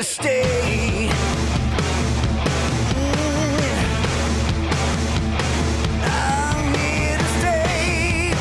stay. I'm here to stay.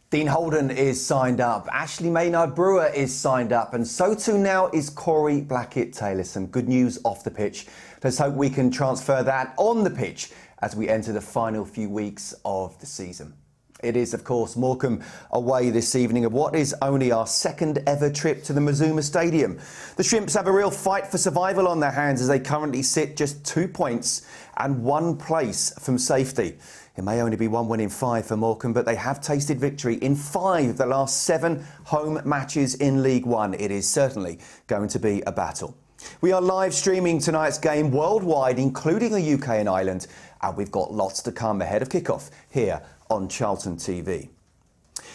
Dean Holden is signed up, Ashley Maynard-Brewer is signed up, and so too now is Corey Blackett-Taylor. Some good news off the pitch. Let's hope we can transfer that on the pitch as we enter the final few weeks of the season. It is, of course, Morecambe away this evening of what is only our second ever trip to the Mazuma Stadium. The Shrimps have a real fight for survival on their hands as they currently sit just 2 points and 1 place from safety. It may only be 1 win in 5 for Morecambe, but they have tasted victory in 5 of the last 7 home matches in League One. It is certainly going to be a battle. We are live streaming tonight's game worldwide, including the UK and Ireland, and we've got lots to come ahead of kickoff here on Charlton TV.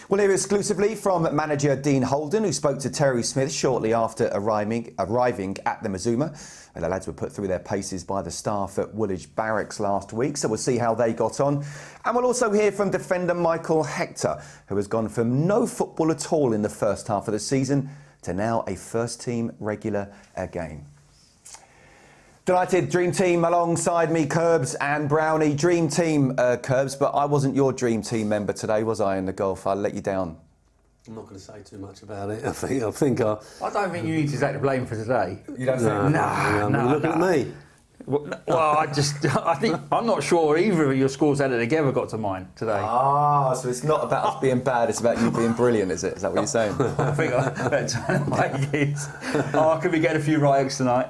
We'll hear exclusively from manager Dean Holden, who spoke to Terry Smith shortly after arriving at the Mazuma. And the lads were put through their paces by the staff at Woolwich Barracks last week, so we'll see how they got on. And we'll also hear from defender Michael Hector, who has gone from no football at all in the first half of the season to now a first-team regular again. Delighted, Dream Team alongside me, Curbs and Brownie. Dream Team, Curbs, but I wasn't your Dream Team member today, was I, in the golf? I let you down. I'm not going to say too much about it. I think I don't think you need to take the blame for today. You don't think? No. Look at me. Well, I think I'm not sure either of your scores added together got to mine today. Ah, so it's not about us being bad, it's about you being brilliant, is it? Is that what you're saying? I think I better turn the pages. Could we get a few right tonight?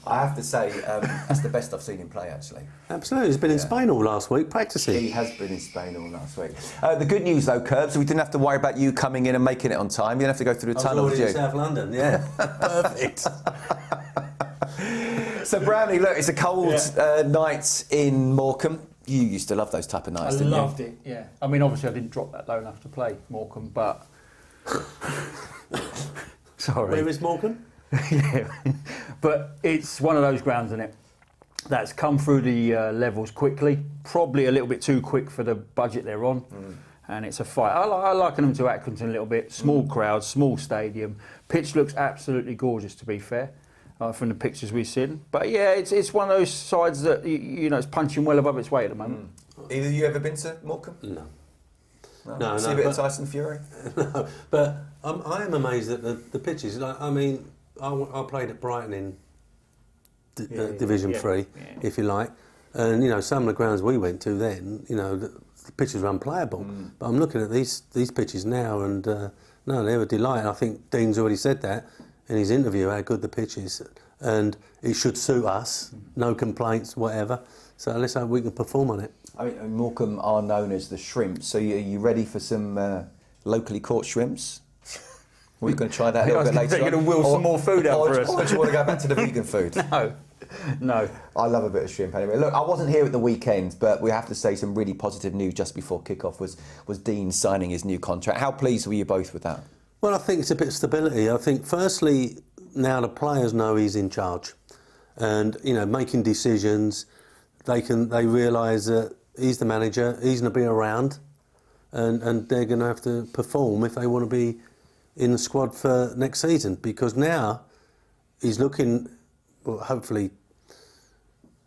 I have to say, that's the best I've seen him play, actually. Absolutely. He's been in Spain all last week practicing. He has been in Spain all last week. The good news, though, Curbs, we didn't have to worry about you coming in and making it on time. You didn't have to go through the tunnel, did you? in South London, yeah. Perfect. So, Brownie, look, it's a cold night in Morecambe. You used to love those type of nights, didn't you? I loved it, yeah. I mean, obviously, I didn't drop that low enough to play Morecambe, but... Sorry. Where is Morecambe? Yeah, but it's one of those grounds, isn't it, that's come through the levels quickly, probably a little bit too quick for the budget they're on, and it's a fight. I liken them to Accrington a little bit. Small crowd, small stadium. Pitch looks absolutely gorgeous, to be fair, from the pictures we've seen. But yeah, it's one of those sides that you know it's punching well above its weight at the moment. Either of you ever been to Morecambe? No. See a bit of Tyson Fury? No, but I am amazed at the pitches. Like, I mean, I played at Brighton in Division 3, if you like, and you know some of the grounds we went to then, you know, the pitches were unplayable. But I'm looking at these pitches now, and no, they were a delight. I think Dean's already said that in his interview how good the pitch is, and it should suit us. No complaints, whatever. So let's hope we can perform on it. I mean, Morecambe are known as the Shrimps. So are you ready for some locally caught shrimps? We're going to try that a little bit later. You're going to will some more food out for us. Or do you want to go back to the vegan food? No. I love a bit of shrimp anyway. Look, I wasn't here at the weekend, but we have to say some really positive news just before kick-off was Dean signing his new contract. How pleased were you both with that? Well, I think it's a bit of stability. I think, firstly, now the players know he's in charge, and you know, making decisions. They realise that he's the manager. He's going to be around, and they're going to have to perform if they want to be in the squad for next season, because now he's looking, well, hopefully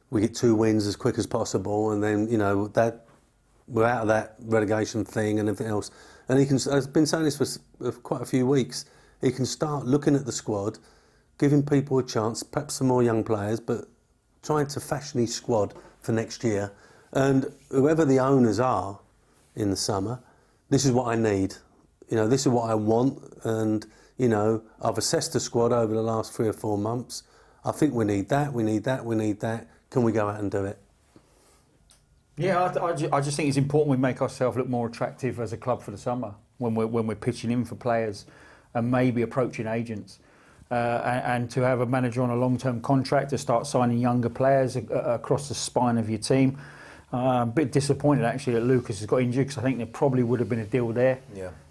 we get 2 wins as quick as possible, and then, you know, that we're out of that relegation thing and everything else. And he can, I've been saying this for quite a few weeks, he can start looking at the squad, giving people a chance, perhaps some more young players, but trying to fashion his squad for next year. And whoever the owners are in the summer, this is what I need. You know, this is what I want, and, you know, I've assessed the squad over the last 3 or 4 months. I think we need that, we need that, we need that. Can we go out and do it? Yeah, I just think it's important we make ourselves look more attractive as a club for the summer when we're pitching in for players and maybe approaching agents. And to have a manager on a long-term contract to start signing younger players across the spine of your team. A bit disappointed actually that Lucas has got injured, because I think there probably would have been a deal there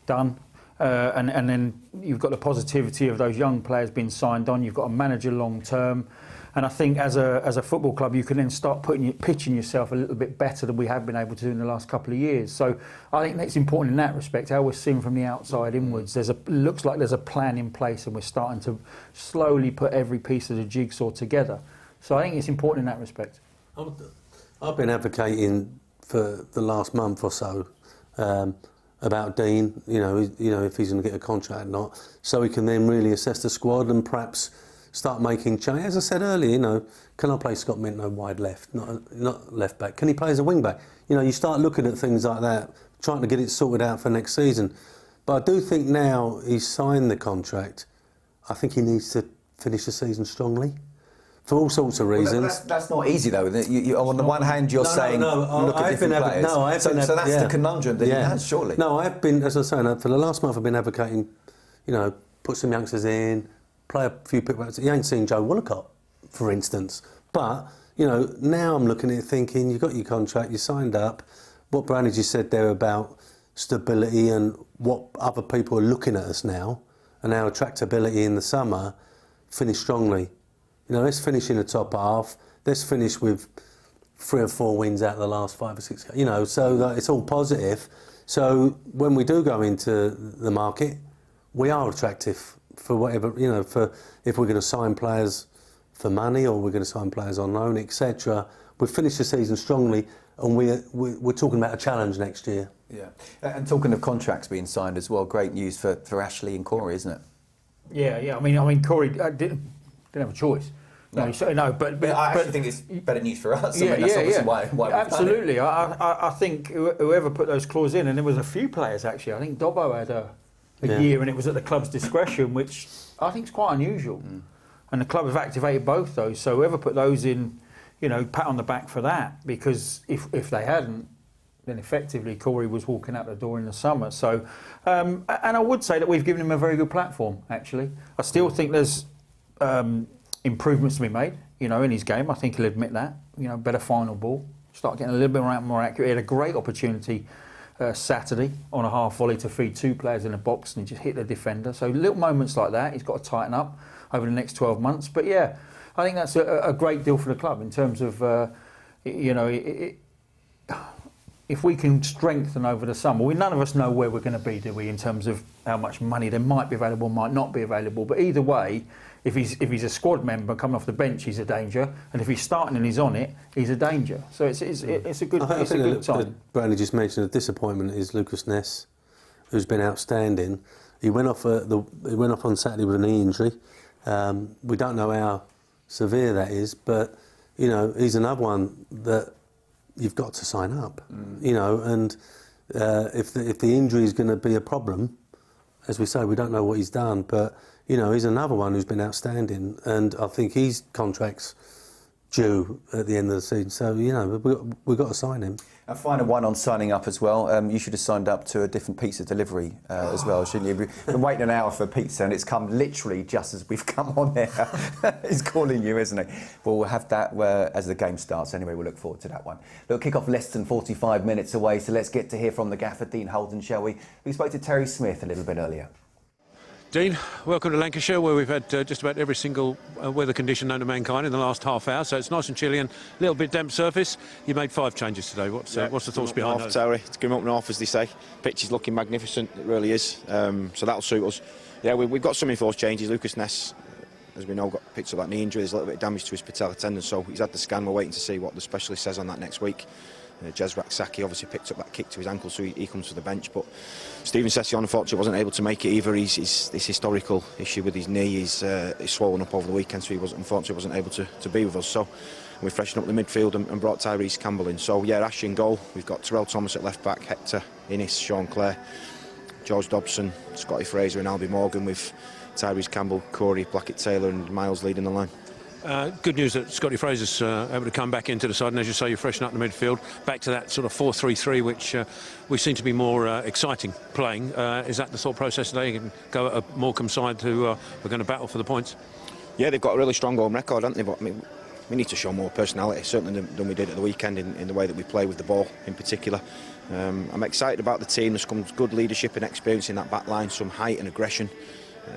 done. And then you've got the positivity of those young players being signed on. You've got a manager long term, and I think as a football club you can then start pitching yourself a little bit better than we have been able to do in the last couple of years. So I think that's important in that respect. How we're seeing from the outside inwards, looks like there's a plan in place, and we're starting to slowly put every piece of the jigsaw together. So I think it's important in that respect. I've been advocating for the last month or so about Dean, you know, if he's going to get a contract or not, so he can then really assess the squad and perhaps start making change. As I said earlier, you know, can I play Scott Minto wide left, not left back? Can he play as a wing back? You know, you start looking at things like that, trying to get it sorted out for next season. But I do think now he's signed the contract, I think he needs to finish the season strongly. For all sorts of reasons. Well, that's not easy though. On the one hand, you're saying look at different players. So that's the conundrum that he has, surely. No, I've been, as I was saying, for the last month I've been advocating, you know, put some youngsters in, play a few people. You ain't seen Joe Wollacott, for instance. But, you know, now I'm looking at it thinking, you've got your contract, you signed up. What Brownie just said there about stability and what other people are looking at us now, and our attractability in the summer, finish strongly. You know, let's finish in the top half. Let's finish with 3 or 4 wins out of the last 5 or 6. You know, so that it's all positive. So when we do go into the market, we are attractive for whatever, you know, for if we're going to sign players for money or we're going to sign players on loan, etc. We finish the season strongly, and we're talking about a challenge next year. Yeah, and talking of contracts being signed as well, great news for Ashley and Corey, isn't it? Yeah. I mean, Corey didn't have a choice. No, but I actually think it's better news for us. I mean, that's obviously why we've absolutely. done it. I think whoever put those clauses in, and there was a few players actually. I think Dobbo had a year, and it was at the club's discretion, which I think is quite unusual. And the club have activated both those. So whoever put those in, you know, pat on the back for that, because if they hadn't, then effectively Corey was walking out the door in the summer. So, and I would say that we've given him a very good platform. Actually, I still think there's improvements to be made, you know, in his game. I think he'll admit that. You know, better final ball, start getting a little bit more accurate. He had a great opportunity Saturday on a half volley to feed 2 players in the box and he just hit the defender. So little moments like that, he's got to tighten up over the next 12 months. But yeah, I think that's a great deal for the club in terms of, you know, if we can strengthen over the summer. None of us know where we're going to be, do we, in terms of how much money there might be available, might not be available. But either way, if he's a squad member coming off the bench, he's a danger, and if he's starting and he's on it, he's a danger. So it's a good time. Bradley just mentioned a disappointment is Lucas Ness, who's been outstanding. He went off on Saturday with a knee injury. We don't know how severe that is, but you know he's another one that you've got to sign up. You know, and if the injury is going to be a problem, as we say, we don't know what he's done, but you know, he's another one who's been outstanding, and I think his contract's due at the end of the season. So, you know, we've got to sign him. A final one on signing up as well. You should have signed up to a different pizza delivery as well, shouldn't you? We've been waiting an hour for pizza, and it's come literally just as we've come on there. He's calling you, isn't he? Well, we'll have that as the game starts. Anyway, we'll look forward to that one. Look, kick-off less than 45 minutes away, so let's get to hear from the gaffer, Dean Holden, shall we? We spoke to Terry Smith a little bit earlier. Dean, welcome to Lancashire, where we've had just about every single weather condition known to mankind in the last half hour, so it's nice and chilly and a little bit damp surface. You made 5 changes today. What's the thoughts behind those? Terry, it's going up north, as they say. Pitch is looking magnificent, it really is. So that'll suit us. Yeah, we've got some enforced changes. Lucas Ness, as we know, got picked up that knee injury. There's a little bit of damage to his patella tendon, so he's had the scan. We're waiting to see what the specialist says on that next week. Jezrak Saki obviously picked up that kick to his ankle, so he comes to the bench. But Stephen Session, unfortunately, wasn't able to make it either. This historical issue with his knee is swollen up over the weekend, so he unfortunately wasn't able to be with us. So we freshened up the midfield and brought Tyrese Campbell in. So yeah, Ash in goal. We've got Terrell Thomas at left back, Hector, Innes, Sean Clare, George Dobson, Scotty Fraser and Albie Morgan, with Tyrese Campbell, Corey, Blackett-Taylor and Miles leading the line. Good news that Scotty Fraser's able to come back into the side, and as you say, you freshen up the midfield, back to that sort of 4-3-3, which we seem to be more exciting playing. Is that the thought process today? You can go at a Morecambe side who are going to battle for the points? Yeah, they've got a really strong home record, haven't they? But I mean, we need to show more personality, certainly than we did at the weekend in the way that we play with the ball in particular. I'm excited about the team. There's comes good leadership and experience in that back line, some height and aggression.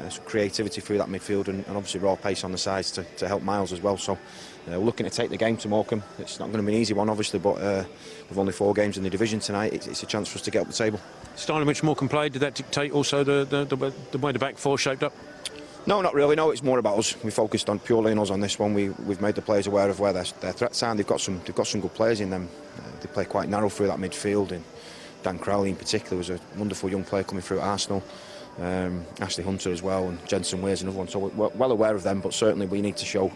Some creativity through that midfield and obviously raw pace on the sides to help Miles as well. So we're looking to take the game to Morecambe. It's not going to be an easy one, obviously, but with only 4 games in the division tonight, it's a chance for us to get up the table. Style in which Morecambe played, did that dictate also the way the back 4 shaped up? No, not really. No, it's more about us. We focused on purely on us on this one. We've made the players aware of where their threats are. And they've got some good players in them. They play quite narrow through that midfield, and Dan Crowley in particular was a wonderful young player coming through at Arsenal. Ashley Hunter as well, and Jensen Weir's another one. So we're well aware of them, but certainly we need to show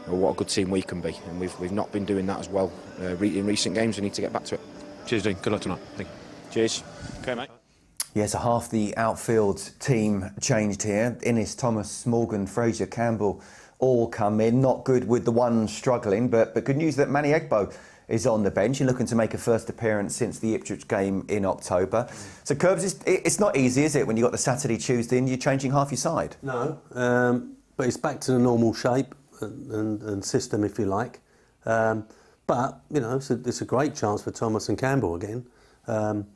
what a good team we can be, and we've not been doing that as well in recent games. We need to get back to it. Cheers, Dean. Good luck tonight. Thank you. Cheers. Okay, mate. Yeah, so half the outfield team changed here. Innes, Thomas, Morgan, Fraser, Campbell all come in. Not good with the one struggling, but good news that Manny Egbo is on the bench and looking to make a first appearance since the Ipswich game in October. So, Curbs, it's not easy, is it, when you've got the Saturday, Tuesday and you're changing half your side? No, but it's back to the normal shape and system, if you like. But, you know, it's a great chance for Thomas and Campbell again. It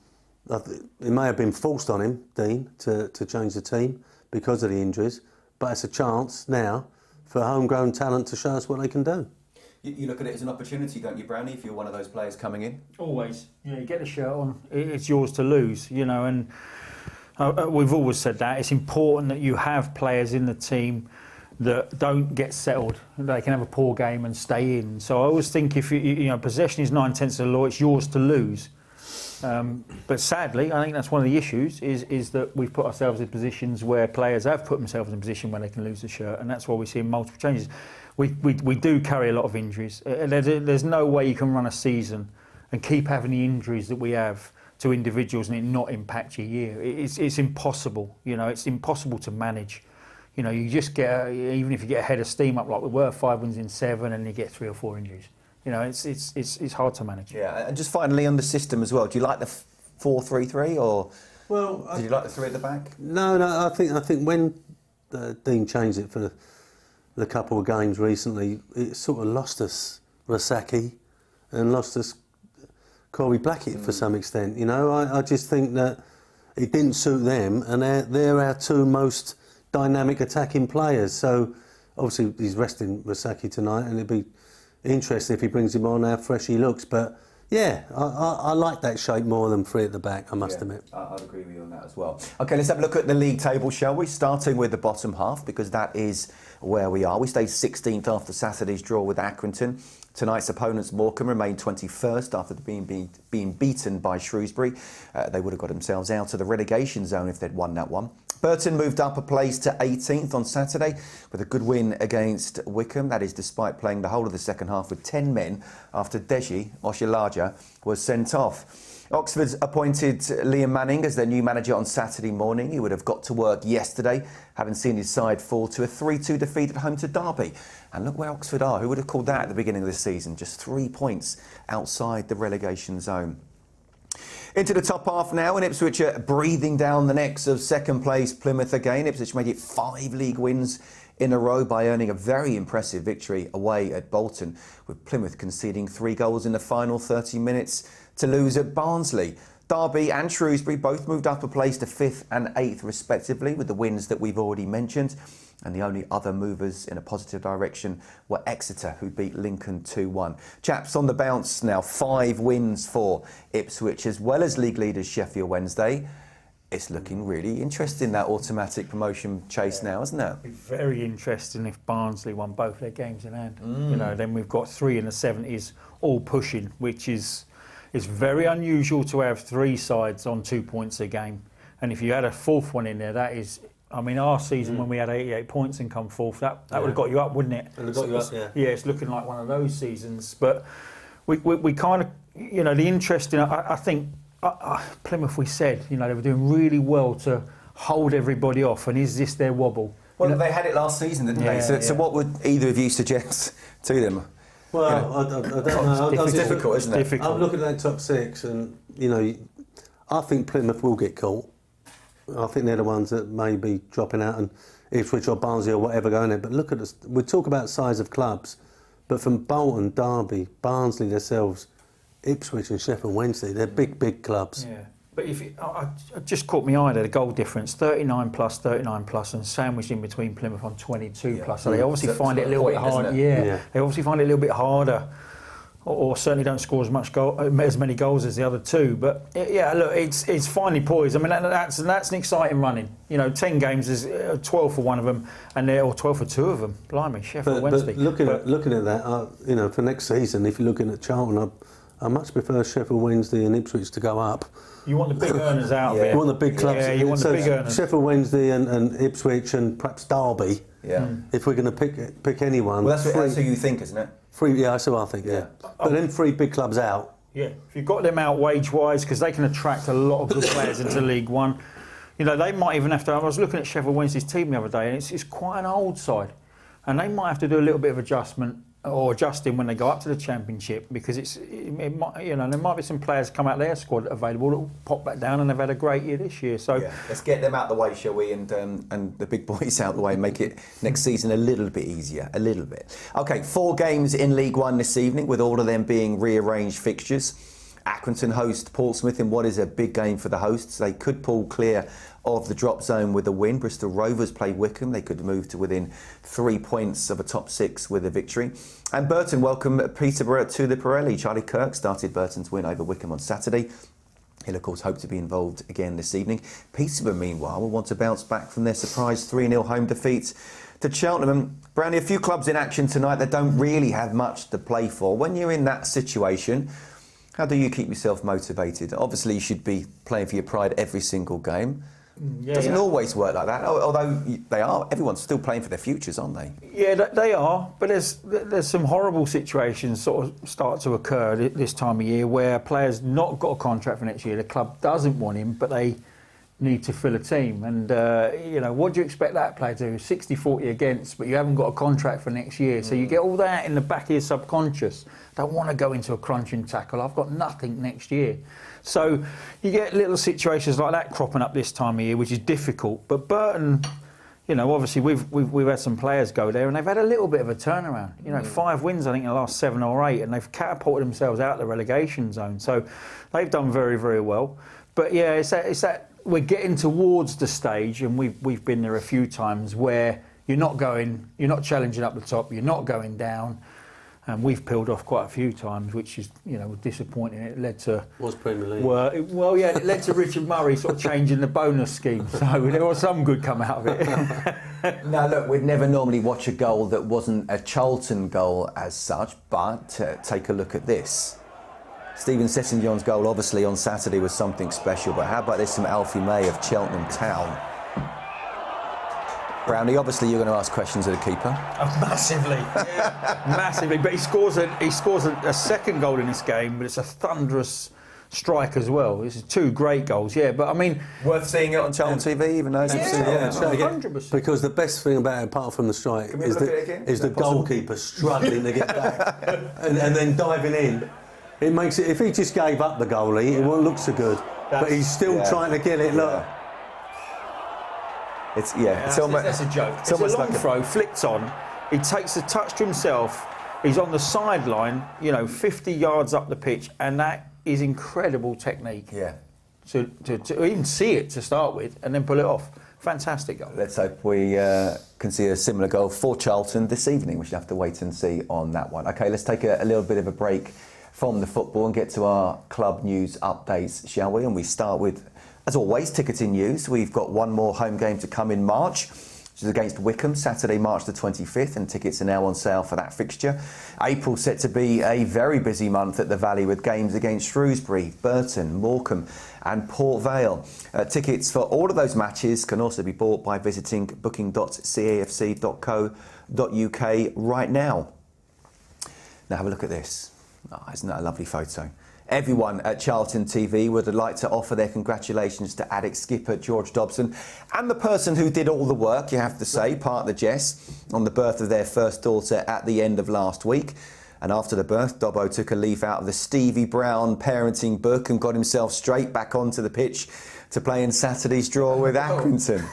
may have been forced on him, Dean, to change the team because of the injuries, but it's a chance now for homegrown talent to show us what they can do. You look at it as an opportunity, don't you, Brownie, if you're one of those players coming in? Always. You get the shirt on, it's yours to lose, you know, and we've always said that. It's important that you have players in the team that don't get settled. They can have a poor game and stay in. So I always think if you know, possession is 9/10 of the law, it's yours to lose. But sadly, I think that's one of the issues, is that we've put ourselves in positions where players have put themselves in a position where they can lose the shirt, and that's why we see multiple changes. We do carry a lot of injuries. There's no way you can run a season and keep having the injuries that we have to individuals and it not impact your year. It's impossible. You know, it's impossible to manage. You know, you just get, even if you get a head of steam up like we were, 5 wins in 7, and you get 3 or 4 injuries. You know, it's hard to manage. Yeah, and just finally on the system as well. Do you like the 4-3-3 or Well, do you like the 3 at the back? No. I think when Dean changed it for the couple of games recently, it sort of lost us Rasaki and lost us Corey Blackett for some extent. You know, I just think that it didn't suit them, and they're our 2 most dynamic attacking players. So obviously he's resting Rasaki tonight, and it'd be interesting if he brings him on how fresh he looks. But yeah, I like that shape more than 3 at the back, I must admit. I'd agree with you on that as well. OK, let's have a look at the league table, shall we? Starting with the bottom half, because that is where we are. We stayed 16th after Saturday's draw with Accrington. Tonight's opponents, Morecambe, remained 21st after being beaten by Shrewsbury. They would have got themselves out of the relegation zone if they'd won that one. Burton moved up a place to 18th on Saturday with a good win against Wickham. That is despite playing the whole of the second half with 10 men after Deji Oshilaja was sent off. Oxford's appointed Liam Manning as their new manager on Saturday morning. He would have got to work yesterday, having seen his side fall to a 3-2 defeat at home to Derby. And look where Oxford are. Who would have called that at the beginning of the season? Just 3 points outside the relegation zone. Into the top half now, and Ipswich are breathing down the necks of second place Plymouth again. Ipswich made it 5 league wins in a row by earning a very impressive victory away at Bolton, with Plymouth conceding 3 goals in the final 30 minutes to lose at Barnsley. Derby and Shrewsbury both moved up a place to 5th and 8th respectively, with the wins that we've already mentioned. And the only other movers in a positive direction were Exeter, who beat Lincoln 2-1. Chaps, on the bounce now, 5 wins for Ipswich, as well as league leaders Sheffield Wednesday. It's looking really interesting, that automatic promotion chase now, isn't it? It'd be very interesting if Barnsley won both their games in hand. You know, then we've got 3 in the 70s all pushing, which is very unusual to have 3 sides on 2 points a game. And if you had a 4th one in there, that is... I mean, our season when we had 88 points and come 4th, that would have got you up, wouldn't it? It would have got you up, yeah. Yeah, it's looking like one of those seasons. But we kind of, you know, the interesting, I think, Plymouth, we said, you know, they were doing really well to hold everybody off. And is this their wobble? Well, they had it last season, didn't they? So what would either of you suggest to them? Well, I don't know. It's difficult, isn't it? Difficult. I'm looking at that top 6 and, you know, I think Plymouth will get caught. I think they're the ones that may be dropping out, and Ipswich or Barnsley or whatever going there. But look at this. We talk about size of clubs, but from Bolton, Derby, Barnsley themselves, Ipswich and Sheffield Wednesday, they're big clubs. Yeah. But if it just caught my eye there, the goal difference, 39 plus, and sandwiched in between Plymouth on 22 plus. So they obviously find it a little bit harder. Yeah, they obviously find it a little bit harder, or certainly don't score as many goals as the other 2. But yeah, look, it's finely poised. I mean, that's an exciting running. You know, 10 games is 12 for one of them, or 12 for 2 of them. Blimey, Sheffield Wednesday. But looking at that, you know, for next season, if you're looking at Charlton, I much prefer Sheffield Wednesday and Ipswich to go up. You want the big earners out of it. You want the big clubs. Yeah, you want the big earners. Sheffield Wednesday and Ipswich and perhaps Derby. Yeah. If we're going to pick anyone. Well, that's who you think, isn't it? That's what I think. Yeah. But then 3 big clubs out. Yeah. If you've got them out wage-wise, because they can attract a lot of good players into League One. You know, they might even have to. I was looking at Sheffield Wednesday's team the other day, and it's quite an old side, and they might have to do a little bit of adjustment. Or adjusting when they go up to the Championship, because it might, you know, there might be some players come out their squad available that will pop back down, and they've had a great year this year. So let's get them out the way, shall we? And the big boys out the way, and make it next season a little bit easier, a little bit. Okay, 4 games in League One this evening, with all of them being rearranged fixtures. Accrington host Portsmouth in what is a big game for the hosts. They could pull clear of the drop zone with a win. Bristol Rovers play Wickham. They could move to within 3 points of a top 6 with a victory. And Burton welcome Peterborough to the Pirelli. Charlie Kirk started Burton's win over Wickham on Saturday. He'll, of course, hope to be involved again this evening. Peterborough, meanwhile, will want to bounce back from their surprise 3-0 home defeat to Cheltenham. Brownie, a few clubs in action tonight that don't really have much to play for. When you're in that situation, how do you keep yourself motivated? Obviously, you should be playing for your pride every single game. Doesn't always work like that, although they are. Everyone's still playing for their futures, aren't they? Yeah, they are. But there's some horrible situations sort of start to occur this time of year where a player's not got a contract for next year. The club doesn't want him, but they need to fill a team. And, you know, what do you expect that player to do? 60-40 against, but you haven't got a contract for next year. So you get all that in the back of your subconscious. Don't want to go into a crunching tackle. I've got nothing next year. So you get little situations like that cropping up this time of year, which is difficult. But Burton, you know, obviously we've had some players go there, and they've had a little bit of a turnaround. You know, 5 wins I think in the last 7 or 8, and they've catapulted themselves out of the relegation zone. So they've done very, very well. But yeah, it's that we're getting towards the stage, and we've been there a few times where you're not challenging up the top, you're not going down. And we've peeled off quite a few times, which is, you know, disappointing. It led to... Was Premier League. Well, yeah, it led to Richard Murray sort of changing the bonus scheme. So there was some good come out of it. Now, look, we'd never normally watch a goal that wasn't a Charlton goal as such, but take a look at this. Stephen Sessegnon's goal, obviously, on Saturday was something special, but how about this from Alfie May of Cheltenham Town? Brownie, obviously you're going to ask questions of the keeper. Massively, yeah. Massively. But he scores a second goal in this game, but it's a thunderous strike as well. It's 2 great goals, yeah. But I mean, worth seeing it on Charlton TV, even though it's 100%. Because the best thing about it, apart from the strike, is the goalkeeper struggling to get back and then diving in. It makes it. If he just gave up the goalie, it won't look so good. But he's still trying to get it. Look. It's almost, that's a joke. It's a long like throw, flicked on. He takes the touch to himself. He's on the sideline, you know, 50 yards up the pitch, and that is incredible technique. Yeah. To even see it to start with, and then pull it off. Fantastic goal. Let's hope we can see a similar goal for Charlton this evening. We should have to wait and see on that one. OK, let's take a little bit of a break from the football and get to our club news updates, shall we? And we start with, as always, ticketing news. We've got one more home game to come in March, which is against Wickham, Saturday, March the 25th, and tickets are now on sale for that fixture. April set to be a very busy month at the Valley with games against Shrewsbury, Burton, Morecambe and Port Vale. Tickets for all of those matches can also be bought by visiting booking.cafc.co.uk right now. Now have a look at this. Oh, isn't that a lovely photo? Everyone at Charlton TV would like to offer their congratulations to Addict skipper George Dobson and the person who did all the work, you have to say, part of the jest, on the birth of their first daughter at the end of last week. And after the birth, Dobbo took a leaf out of the Stevie Brown parenting book and got himself straight back onto the pitch to play in Saturday's draw with Accrington.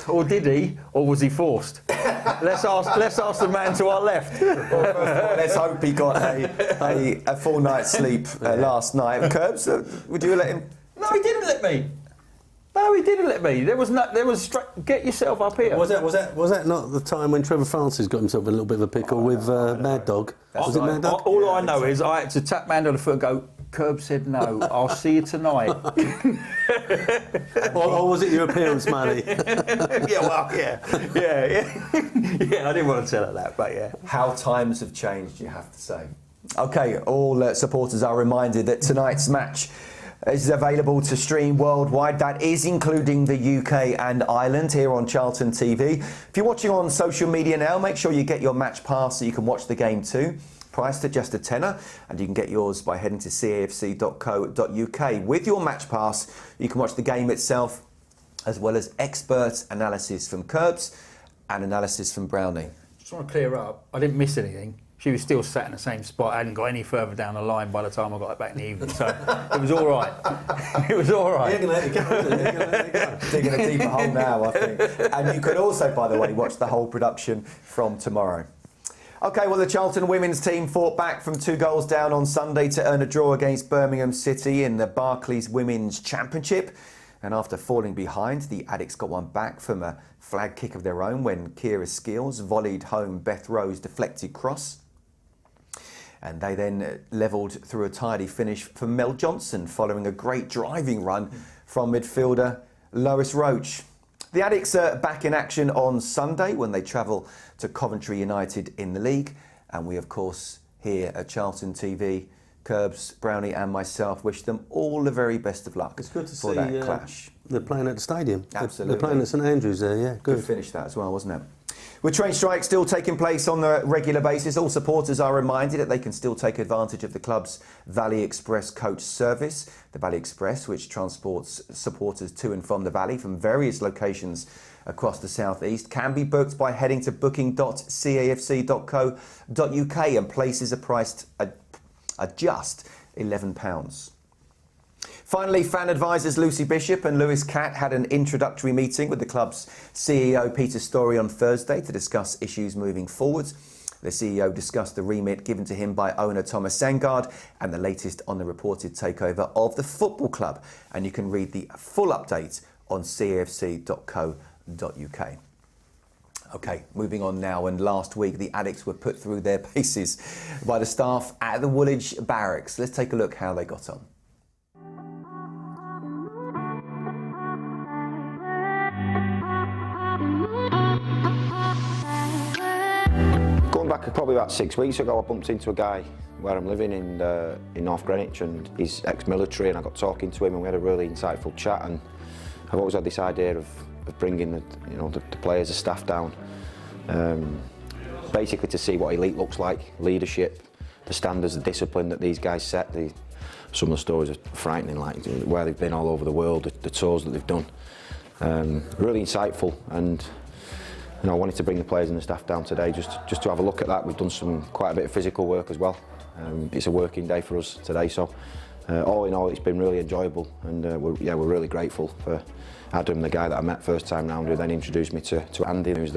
Or did he, or was he forced? Let's ask the man to our left. Well, first of all, let's hope he got a full night's sleep last night. Curbs, would you let him? No, he didn't let me. No, he didn't let me. There was get yourself up here. Was that not the time when Trevor Francis got himself in a little bit of a pickle with Mad Dog? Was it Mad Dog? All I know is I had to tap Mad on the foot and go, Curb said no, I'll see you tonight. or was it your appearance money? Yeah, I didn't want to tell her that, but yeah. How times have changed, you have to say. OK, all supporters are reminded that tonight's match is available to stream worldwide. That is including the UK and Ireland here on Charlton TV. If you're watching on social media now, make sure you get your match pass so you can watch the game too. Priced at just £10, and you can get yours by heading to cafc.co.uk. With your match pass, you can watch the game itself, as well as expert analysis from Curbs and analysis from Brownie. Just want to clear up, I didn't miss anything. She was still sat in the same spot. I hadn't got any further down the line by the time I got back in the evening, so it was all right. It was all right. You're going to let it go, isn't it? You're going to let it go. Digging a deeper hole now, I think. And you could also, by the way, watch the whole production from tomorrow. OK, well, the Charlton women's team fought back from 2 goals down on Sunday to earn a draw against Birmingham City in the Barclays Women's Championship. And after falling behind, the Addicts got one back from a flag kick of their own when Kira Skills volleyed home Beth Rowe's deflected cross. And they then levelled through a tidy finish for Mel Johnson following a great driving run from midfielder Lois Roach. The Addicts are back in action on Sunday when they travel to Coventry United in the league. And we, of course, here at Charlton TV, Curbs, Brownie and myself wish them all the very best of luck. It's good to for see that clash. They're playing at the stadium. Absolutely. They're playing at St Andrews there, yeah. Good finish that as well, wasn't it? With train strikes still taking place on a regular basis, all supporters are reminded that they can still take advantage of the club's Valley Express coach service. The Valley Express, which transports supporters to and from the Valley from various locations across the South East, can be booked by heading to booking.cafc.co.uk, and places are priced at just £11. Finally, fan advisors Lucy Bishop and Lewis Catt had an introductory meeting with the club's CEO Peter Storey on Thursday to discuss issues moving forward. The CEO discussed the remit given to him by owner Thomas Sangard and the latest on the reported takeover of the football club. And you can read the full update on cafc.co.uk. OK, moving on now. And last week, the Addicts were put through their paces by the staff at the Woolwich Barracks. Let's take a look how they got on. Going back probably about 6 weeks ago, I bumped into a guy where I'm living in North Greenwich, and he's ex-military, and I got talking to him and we had a really insightful chat. And I've always had this idea of bringing the players, the staff down, basically to see what elite looks like, leadership, the standards, the discipline that these guys set. Some of the stories are frightening, like where they've been all over the world, the tours that they've done. Really insightful, and I wanted to bring the players and the staff down today just to have a look at that. We've done quite a bit of physical work as well. It's a working day for us today, so all in all, it's been really enjoyable, and we're really grateful for Adam, the guy that I met first time round, who then introduced me to Andy, who's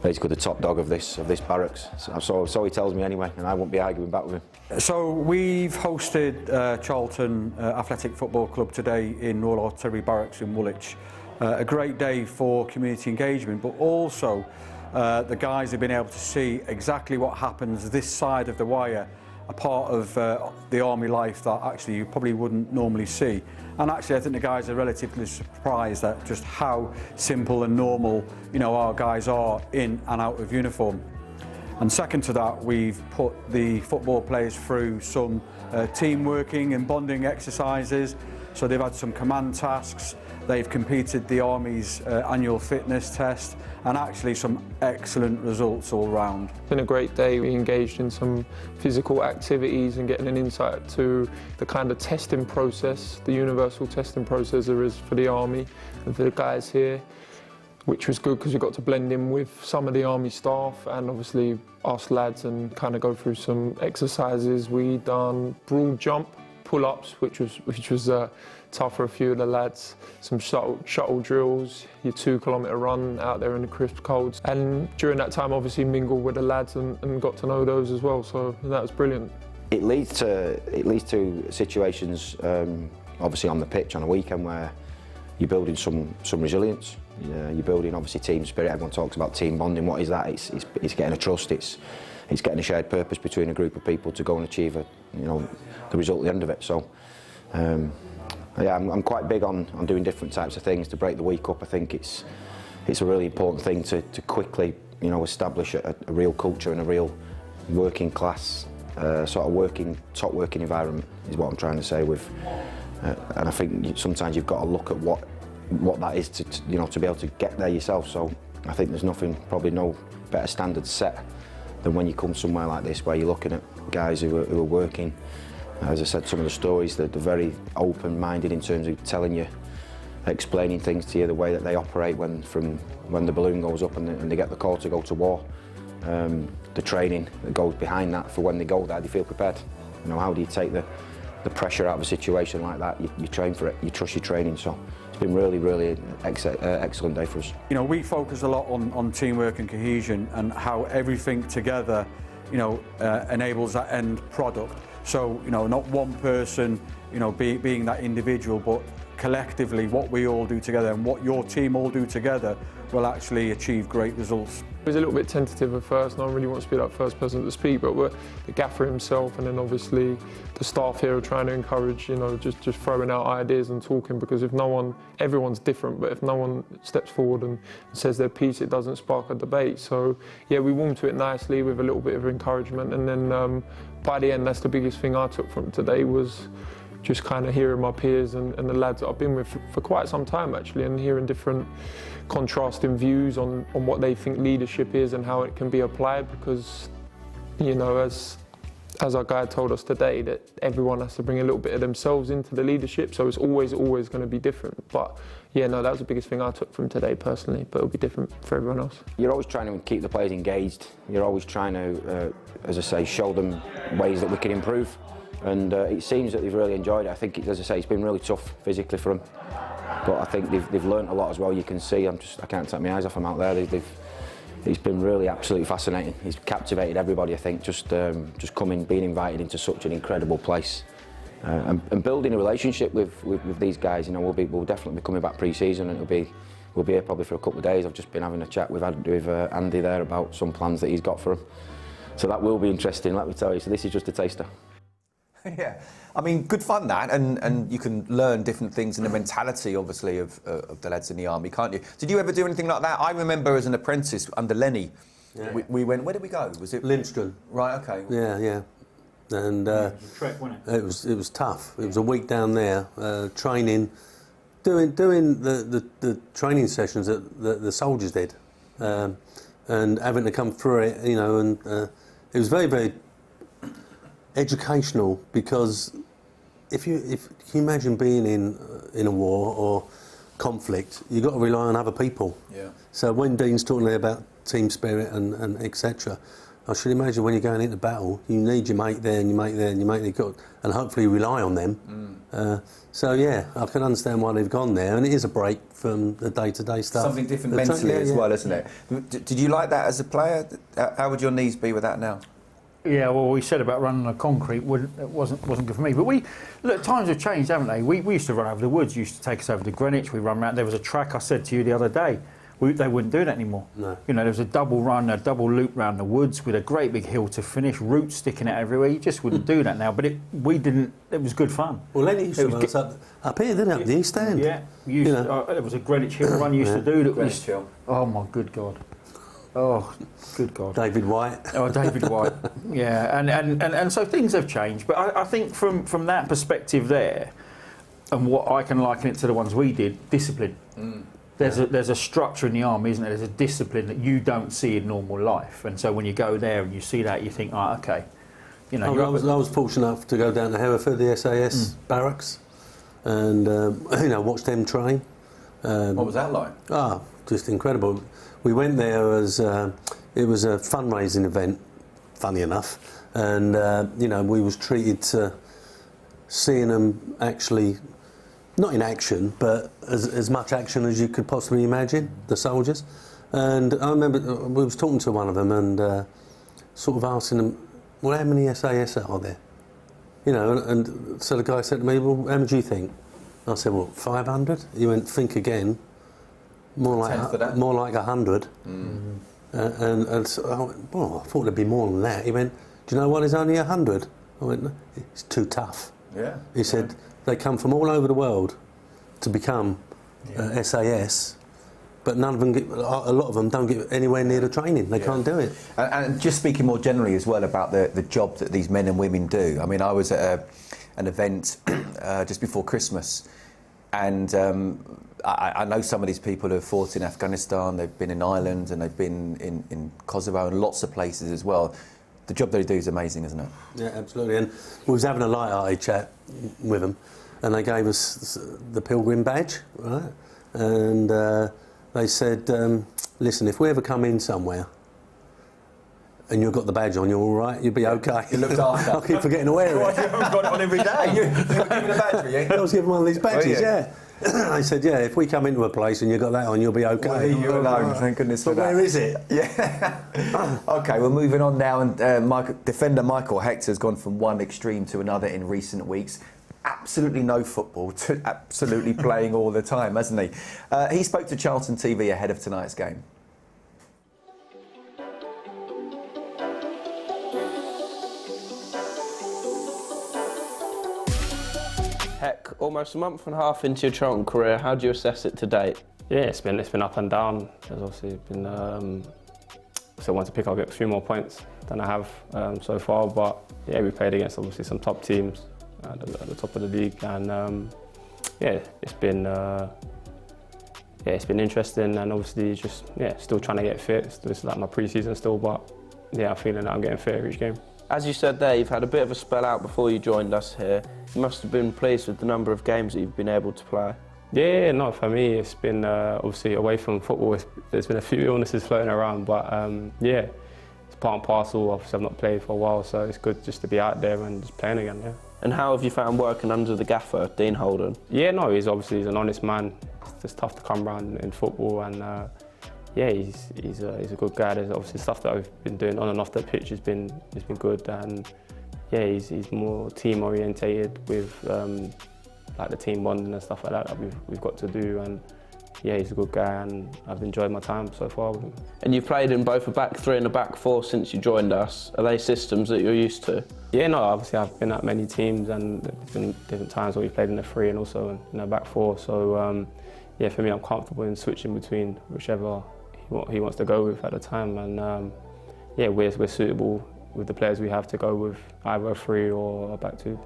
basically the top dog of this barracks. So he tells me anyway, and I won't be arguing back with him. So we've hosted Charlton Athletic Football Club today in Royal Artillery Barracks in Woolwich. A great day for community engagement, but also the guys have been able to see exactly what happens this side of the wire, a part of the army life that actually you probably wouldn't normally see. And actually I think the guys are relatively surprised at just how simple and normal, our guys are in and out of uniform. And second to that, we've put the football players through some team working and bonding exercises. So they've had some command tasks, they've completed the Army's annual fitness test, and actually some excellent results all round. It's been a great day. We engaged in some physical activities and getting an insight to the kind of testing process, the universal testing process there is for the Army and for the guys here, which was good because we got to blend in with some of the Army staff and obviously us lads and kind of go through some exercises. We done broad jump, pull-ups, which was tough for a few of the lads, some shuttle drills, your 2 kilometre run out there in the crisp colds. And during that time, obviously mingled with the lads and got to know those as well, so that was brilliant. It leads to situations, obviously on the pitch on a weekend, where you're building some resilience. You're building obviously team spirit. Everyone talks about team bonding. What is that? It's getting a trust. It's getting a shared purpose between a group of people to go and achieve the result at the end of it. So yeah, I'm quite big on doing different types of things to break the week up. I think it's a really important thing to quickly establish a real culture and a real working class sort of top working environment is what I'm trying to say with. And I think sometimes you've got to look at what that is to be able to get there yourself. So I think there's probably no better standard set than when you come somewhere like this, where you're looking at guys who are working. As I said, some of the stories, they're very open-minded in terms of telling you, explaining things to you, the way that they operate when the balloon goes up and they get the call to go to war. The training that goes behind that for when they go there, they feel prepared. How do you take the pressure out of a situation like that? You train for it, you trust your training. So it's been really excellent day for us. We focus a lot on teamwork and cohesion and how everything together, enables that end product. So, not one person, being that individual, but collectively what we all do together and what your team all do together will actually achieve great results. He was a little bit tentative at first, and I really want to be that first person to speak, but the gaffer himself and then obviously the staff here are trying to encourage, just throwing out ideas and talking, because if everyone's different, but if no one steps forward and says their piece, it doesn't spark a debate. So yeah, we warmed to it nicely with a little bit of encouragement, and then by the end, that's the biggest thing I took from today, was just kind of hearing my peers and the lads that I've been with for quite some time actually, and hearing different contrasting views on what they think leadership is and how it can be applied, because as our guide told us today, that everyone has to bring a little bit of themselves into the leadership, so it's always going to be different. But yeah, no, that was the biggest thing I took from today personally, but it'll be different for everyone else. You're always trying to keep the players engaged. You're always trying to, as I say, show them ways that we can improve. And it seems that they've really enjoyed it. I think, as I say, it's been really tough physically for them, but I think they've learnt a lot as well. You can see, I can't take my eyes off them out there. It's been really absolutely fascinating. He's captivated everybody, I think, just coming, being invited into such an incredible place, and building a relationship with these guys. We'll definitely be coming back pre-season, and we'll be here probably for a couple of days. I've just been having a chat with Andy there about some plans that he's got for them, so that will be interesting, let me tell you. So this is just a taster. Yeah, I mean, good fun that, and you can learn different things in the mentality, obviously, of the lads in the army, can't you? Did you ever do anything like that? I remember as an apprentice under Lenny, we went. Where did we go? Was it Lindstrom? Right. Okay. Yeah. And it was a trek, wasn't it? It was tough. It was a week down there, training, doing the training sessions that the soldiers did, and having to come through it, and it was very educational, because if you imagine being in a war or conflict, you've got to rely on other people. Yeah. So when Dean's talking about team spirit and etc., I should imagine when you're going into battle, you need your mate there and your mate there and your mate there, and hopefully rely on them. So yeah, I can understand why they've gone there, and it is a break from the day-to-day stuff. Something different mentally as well, isn't it? Did you like that as a player? How would your knees be with that now? Yeah, well, we said about running on concrete wasn't good for me. But look, times have changed, haven't they? We used to run over the woods. You used to take us over to Greenwich. We run around. There was a track I said to you the other day. They wouldn't do that anymore. No. There was a double run, a double loop round the woods with a great big hill to finish, roots sticking out everywhere. You just wouldn't do that now. But we didn't. It was good fun. Well, Lenny used to run us up here, didn't it? Up the East End. Yeah, there was a Greenwich Hill run you used to do. Greenwich Hill. Oh my good God. Oh, good God. David White. Oh, David White. Yeah, and so things have changed. But I think from that perspective there, and what I can liken it to the ones we did, discipline. There's a structure in the army, isn't there? There's a discipline that you don't see in normal life. And so when you go there and you see that, you think, oh, okay. I was fortunate enough to go down to Hereford, the SAS barracks, and watch them train. What was that like? Just incredible. We went there as it was a fundraising event, funny enough, and we was treated to seeing them actually, not in action, but as much action as you could possibly imagine, the soldiers. And I remember we was talking to one of them and sort of asking them, well, how many SAS are there? And so the guy said to me, well, how many do you think? I said, well, 500? He went, think again. More like 100. And so I went, well, I thought there'd be more than that. He went, do you know what, there's only 100? I went, no, it's too tough. Yeah. He said, they come from all over the world to become SAS, but none of them a lot of them don't get anywhere near the training. They can't do it. And just speaking more generally as well about the job that these men and women do. I mean, I was at an event just before Christmas, and I know some of these people who have fought in Afghanistan, they've been in Ireland, and they've been in Kosovo and lots of places as well. The job they do is amazing, isn't it? Yeah, absolutely. And we was having a light-hearted chat with them, and they gave us the pilgrim badge, right? And they said, listen, if we ever come in somewhere and you've got the badge on, you're all right, you'll be okay. You looked after. I keep forgetting to wear it. You haven't got it on every day. You were given a badge, were you? I was given one of these badges, Oh, yeah. They said, yeah, if we come into a place and you've got that on, you'll be okay. Well, you're alone, thank goodness for But that. where is it? Yeah. OK, we're moving on now, and defender Michael Hector has gone from one extreme to another in recent weeks. Absolutely no football to absolutely playing all the time, hasn't he? He spoke to Charlton TV ahead of tonight's game. Heck, almost a month and a half into your Charlton career, how do you assess it to date? Yeah, it's been up and down. There's obviously been so I want to pick up a few more points than I have so far, but yeah, we played against obviously some top teams at the top of the league, and yeah, it's been interesting, and obviously just still trying to get fit. It's like my pre-season still, but yeah, I'm feeling that I'm getting fitter each game. As you said there, you've had a bit of a spell out before you joined us here. You must have been pleased with the number of games that you've been able to play. Yeah, no, for me, it's been obviously away from football. There's been a few illnesses floating around, but yeah, it's part and parcel. Obviously, I've not played for a while, so it's good just to be out there and just playing again. Yeah. And how have you found working under the gaffer, Dean Holden? Yeah, no, he's an honest man. It's just tough to come around in football, and yeah, he's a good guy. There's obviously stuff that I've been doing on and off the pitch has been good, and yeah, he's more team orientated with like the team bonding and stuff like that we've got to do, and yeah, he's a good guy, and I've enjoyed my time so far with him. And you've played in both a back three and a back four since you joined us. Are they systems that you're used to? Yeah, no, obviously I've been at many teams, and there's been different times where we've played in the three and also in the back four. So yeah, for me, I'm comfortable in switching between whichever he wants to go with at the time, and yeah, we're suitable with the players we have to go with either a three or a back two.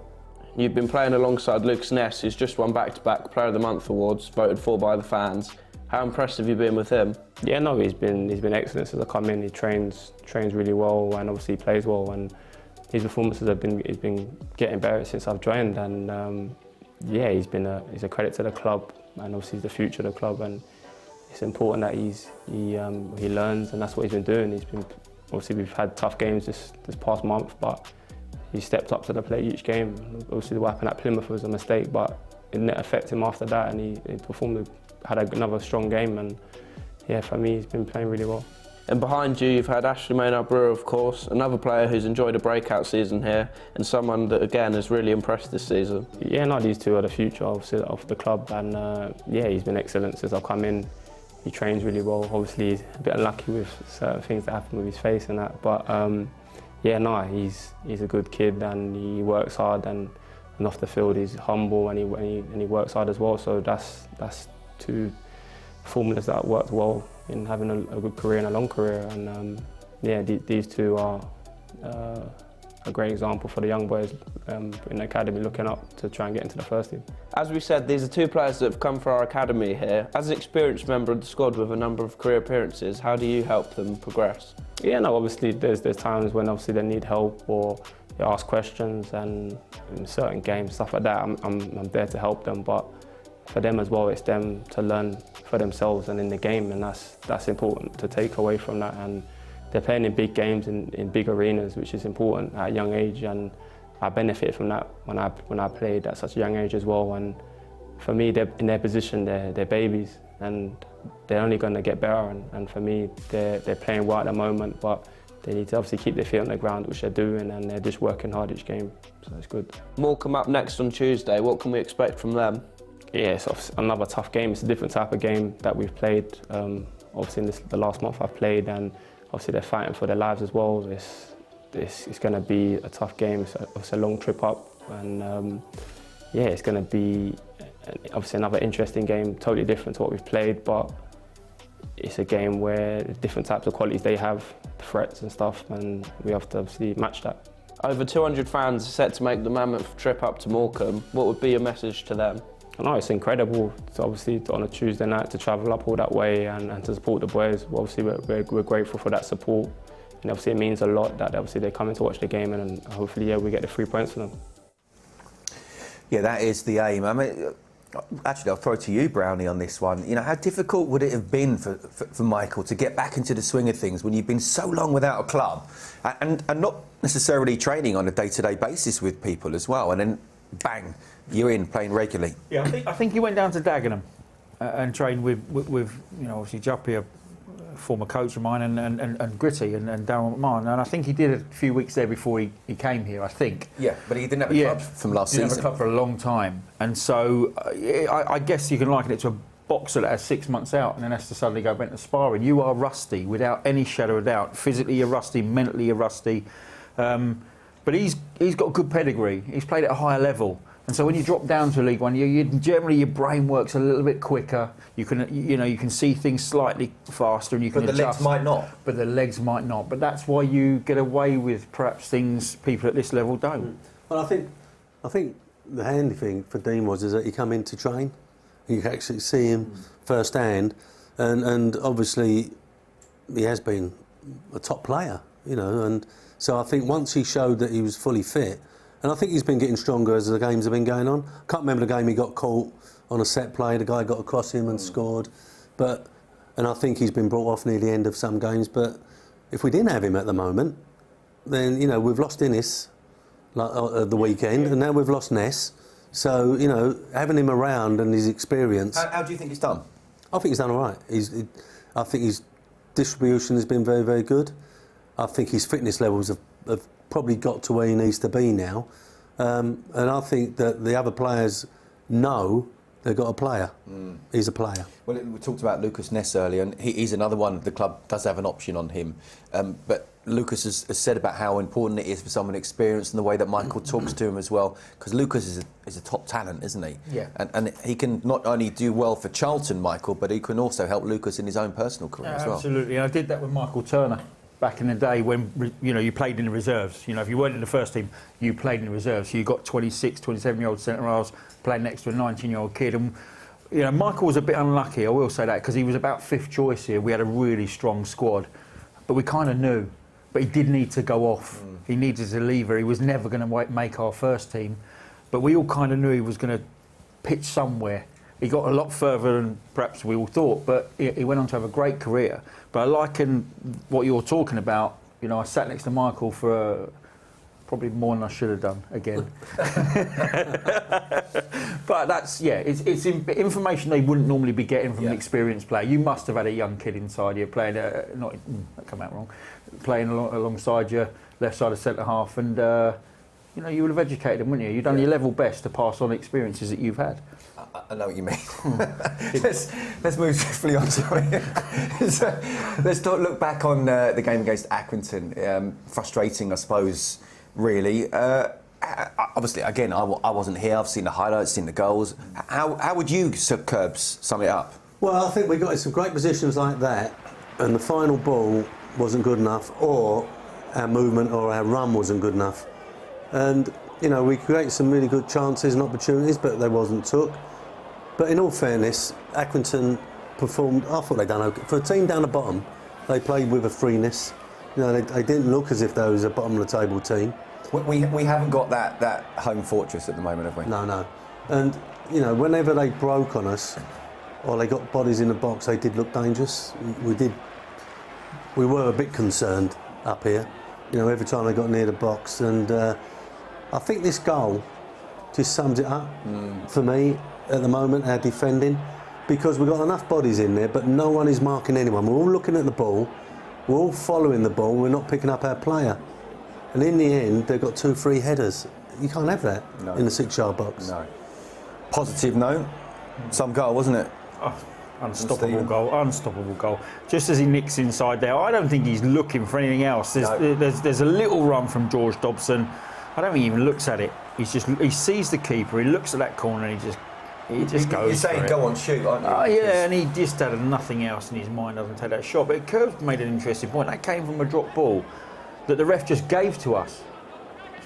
You've been playing alongside Lucas Ness, who's just won back-to-back Player of the Month awards, voted for by the fans. How impressed have you been with him? Yeah, no, he's been excellent since I come in. He trains really well, and obviously he plays well, and his performances he's been getting better since I've joined, and yeah, he's a credit to the club, and obviously he's the future of the club, and it's important that he learns, and that's what he's been doing. Obviously we've had tough games this past month, but he stepped up to the plate each game. Obviously what happened at Plymouth was a mistake, but it didn't affect him after that, and he had another strong game, and yeah, for me, he's been playing really well. And behind you, you've had Ashley Maynard-Brewer, of course, another player who's enjoyed a breakout season here, and someone that, again, has really impressed this season. Yeah, no, these two are the future, obviously, of the club, and yeah, he's been excellent since I've come in. He trains really well. Obviously, he's a bit unlucky with certain things that happen with his face and that, but yeah, no, he's a good kid, and he works hard, and off the field he's humble, and he works hard as well. So that's two formulas that worked well in having a good career and a long career, and yeah, these two are a great example for the young boys in the academy looking up to try and get into the first team. As we said, these are two players that have come for our academy here. As an experienced member of the squad with a number of career appearances, how do you help them progress? Yeah, no, obviously there's times when obviously they need help or they ask questions, and in certain games, stuff like that, I'm there to help them, but for them as well, it's them to learn for themselves and in the game, and that's important to take away from that. And they're playing in big games in big arenas, which is important at a young age, and I benefited from that when I played at such a young age as well. And for me, they're in their position, they're babies, and they're only going to get better. And for me, they're playing well at the moment, but they need to obviously keep their feet on the ground, which they're doing, and they're just working hard each game, so it's good. Morecambe up next on Tuesday. What can we expect from them? Yeah, it's another tough game. It's a different type of game that we've played. Obviously, in the last month I've played, and obviously they're fighting for their lives as well. It's going to be a tough game. It's a long trip up, and yeah, it's going to be obviously another interesting game, totally different to what we've played. But it's a game where different types of qualities they have, threats and stuff, and we have to obviously match that. Over 200 fans are set to make the mammoth trip up to Morecambe. What would be your message to them? I know it's incredible, obviously on a Tuesday night to travel up all that way and to support the boys. Obviously we're grateful for that support, and obviously it means a lot that obviously they're coming to watch the game, and hopefully we get the 3 points for them. Yeah, that is the aim. I mean, actually, I'll throw it to you, Brownie, on this one. You know, how difficult would it have been for Michael to get back into the swing of things when you've been so long without a club and not necessarily training on a day-to-day basis with people as well, and then bang, you're in playing regularly? Yeah, I think he went down to Dagenham and trained with you know, obviously Juppy, a former coach of mine, and Gritty and Darryl McMahon, and I think he did a few weeks there before he came here, I think. Yeah, but he didn't have a club from last season. He didn't have a club for a long time, and so I guess you can liken it to a boxer that has 6 months out and then has to suddenly go back to sparring. You are rusty without any shadow of doubt. Physically you're rusty, mentally you're rusty, but he's got good pedigree. He's played at a higher level. And so when you drop down to League One, generally your brain works a little bit quicker. You can see things slightly faster, and you can adjust. But the legs might not. But the legs might not. But that's why you get away with perhaps things people at this level don't. Well, I think the handy thing for Dean is that he come in to train. You can actually see him firsthand, and obviously he has been a top player, you know. And so I think once he showed that he was fully fit. And I think he's been getting stronger as the games have been going on. I can't remember the game he got caught on a set play. The guy got across him and scored. And I think he's been brought off near the end of some games. But if we didn't have him at the moment, then, you know, we've lost Innes at the weekend, and now we've lost Ness. So, you know, having him around and his experience... How do you think he's done? I think he's done all right. I think his distribution has been very, very good. I think his fitness levels have probably got to where he needs to be now, and I think that the other players know they've got a player. He's a player. Well, we talked about Lucas Ness earlier, and he's another one. The club does have an option on him, but Lucas has said about how important it is for someone experienced and the way that Michael talks to him as well, because Lucas is a top talent, isn't he? Yeah. And he can not only do well for Charlton, Michael, but he can also help Lucas in his own personal career as well. Absolutely, and I did that with Michael Turner back in the day when, you know, you played in the reserves. You know, if you weren't in the first team, you played in the reserves. So you got 26, 27-year-old centre-halves playing next to a 19-year-old kid. And, you know, Michael was a bit unlucky, I will say that, because he was about fifth choice here. We had a really strong squad. But we kind of knew. But he did need to go off. He needed to leave her. He was never going to make our first team. But we all kind of knew he was going to pitch somewhere. He got a lot further than perhaps we all thought, but he went on to have a great career. But I liken what you're talking about. You know, I sat next to Michael for probably more than I should have done again. But that's, yeah, it's information they wouldn't normally be getting from an experienced player. You must have had a young kid inside you playing, that come out wrong, playing alongside you, left side of centre half, and you know, you would have educated him, wouldn't you? You've done your level best to pass on experiences that you've had. I know what you mean. Let's move swiftly on to it. Let's look back on the game against Accrington. Frustrating, I suppose, really. Obviously, again, I wasn't here. I've seen the highlights, seen the goals. How would you, Curbs, sum it up? Well, I think we got in some great positions like that, and the final ball wasn't good enough, or our movement or our run wasn't good enough. And, you know, we created some really good chances and opportunities, but they wasn't took. But in all fairness, Accrington performed, I thought they'd done okay. For a team down the bottom, they played with a freeness. You know, they didn't look as if they was a bottom-of-the-table team. We haven't got that home fortress at the moment, have we? No. And, you know, whenever they broke on us, or they got bodies in the box, they did look dangerous. We were a bit concerned up here, you know, every time they got near the box. And I think this goal just sums it up for me at the moment, our defending, because we've got enough bodies in there, but no one is marking anyone. We're all looking at the ball, we're all following the ball, we're not picking up our player. And in the end, they've got 2 free headers. You can't have that in the 6-yard box. No. Positive note, some goal, wasn't it? Oh, unstoppable goal. Just as he nicks inside there, I don't think he's looking for anything else. There's a little run from George Dobson. I don't think he even looks at it. He sees the keeper, he looks at that corner, and he just goes. You're saying for it. go on, shoot, aren't you? Oh, yeah, and he just had nothing else in his mind other than take that shot. But Curbs made an interesting point. That came from a drop ball that the ref just gave to us.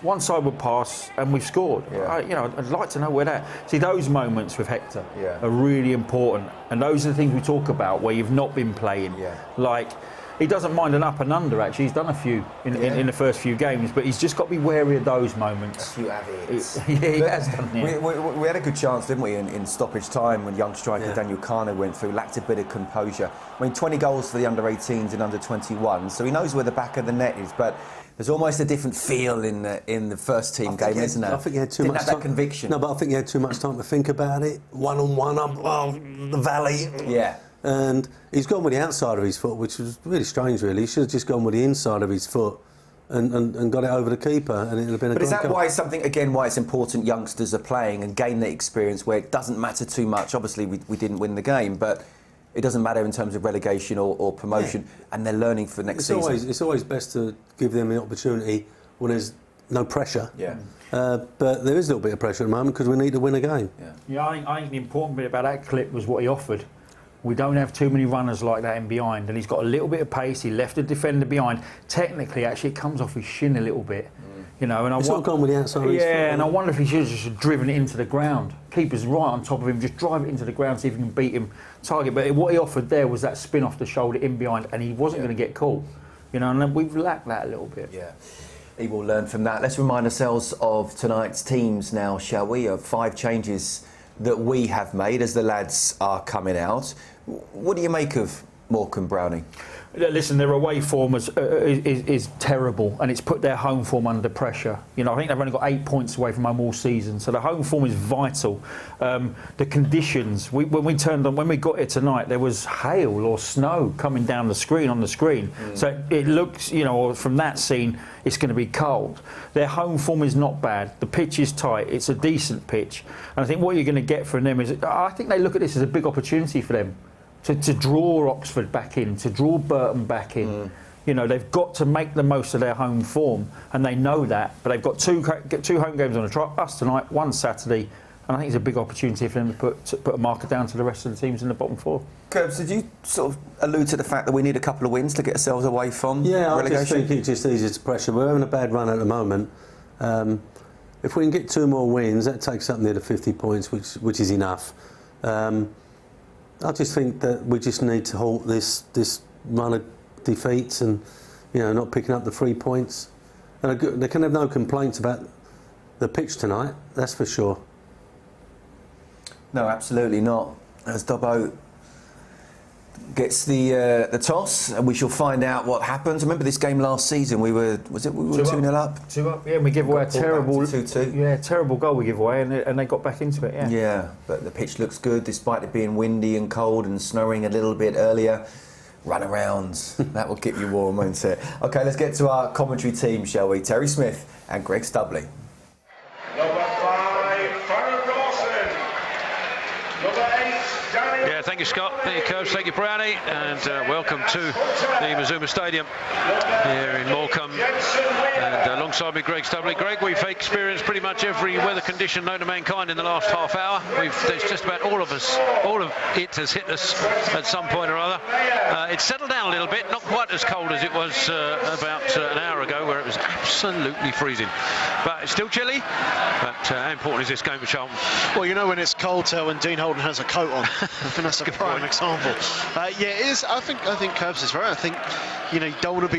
One sideward pass and we've scored. Yeah. I'd like to know where that. See, those moments with Hector Yeah. are really important, and those are the things we talk about where you've not been playing. Yeah. Like, he doesn't mind an up and under. Actually, he's done a few in the first few games, but he's just got to be wary of those moments. A few avits. Yeah, he has done. Yeah. We had a good chance, didn't we, in stoppage time when young striker Daniel Kano went through, lacked a bit of composure. I mean, 20 goals for the under-18s and under-21, so he knows where the back of the net is, but there's almost a different feel in the first team game, isn't there? I think he had too Didn't much have that time. conviction. No, but I think he had too much time to think about it. One-on-one, the valley. Yeah. And he's gone with the outside of his foot, which was really strange, really. He should have just gone with the inside of his foot and got it over the keeper, and it would have been a But is great that goal. why it's important youngsters are playing and gain the experience where it doesn't matter too much? Obviously, we didn't win the game, but it doesn't matter in terms of relegation or promotion, and they're learning for next season. It's always best to give them the opportunity when there's no pressure. Yeah. But there is a little bit of pressure at the moment because we need to win a game. Yeah, I think the important bit about that clip was what he offered. We don't have too many runners like that in behind, and he's got a little bit of pace. He left the defender behind. Technically, actually, it comes off his shin a little bit, And it's not gone with the outside of his foot. and I wonder if he should have just driven it into the ground. Keeper's right on top of him. Just drive it into the ground, see if he can beat him, target. But what he offered there was that spin off the shoulder in behind, and he wasn't going to get caught. And we've lacked that a little bit. Yeah. He will learn from that. Let's remind ourselves of tonight's teams now, shall we? Of 5 changes that we have made as the lads are coming out. What do you make of Morecambe, Brownie? Listen, their away form is terrible, and it's put their home form under pressure. I think they've only got 8 points away from home all season, so the home form is vital. The conditions, when we got here tonight, there was hail or snow coming down the screen on the screen. So it looks, from that scene, it's going to be cold. Their home form is not bad. The pitch is tight. It's a decent pitch, and I think what you're going to get from them is, I think they look at this as a big opportunity for them. To draw Oxford back in, to draw Burton back in. They've got to make the most of their home form, and they know that. But they've got two home games on the trot, us tonight, one Saturday, and I think it's a big opportunity for them to put a marker down to the rest of the teams in the bottom 4. Curbs, did you sort of allude to the fact that we need a couple of wins to get ourselves away from relegation? I just think it's just easier to pressure. We're having a bad run at the moment. If we can get 2 more wins, that takes up near to 50 points, which is enough. I just think that we just need to halt this run of defeats and, not picking up the 3 points. And they can have no complaints about the pitch tonight, that's for sure. No, absolutely not. As Dobbo gets the toss, and we shall find out what happens. Remember this game last season? We were 2-0 up. 2 up. Yeah, and we give away a terrible 2-2. Yeah, terrible goal we give away, and they got back into it. Yeah. Yeah, but the pitch looks good despite it being windy and cold and snowing a little bit earlier. Run-arounds, that will keep you warm, won't it? OK, let's get to our commentary team, shall we? Terry Smith and Greg Stubley. Number 5, Farron Dawson. Number 8, Danny. Yeah, thank you, Scott. Thank you, Coach. Thank you, Brownie. And welcome to the Mazuma Stadium here in Morecambe. And alongside me, Greg Stubley. Greg, we've experienced pretty much every weather condition known to mankind in the last half hour. There's just about all of it has hit us at some point or other. It's settled down a little bit, not quite as cold as it was about an hour ago, where it was absolutely freezing. But it's still chilly. But how important is this game for Charlton? Well, when it's cold, when Dean Holden has a coat on, I think that's a prime example. Yeah, it is. I think Curbs is right. I think, you don't want to be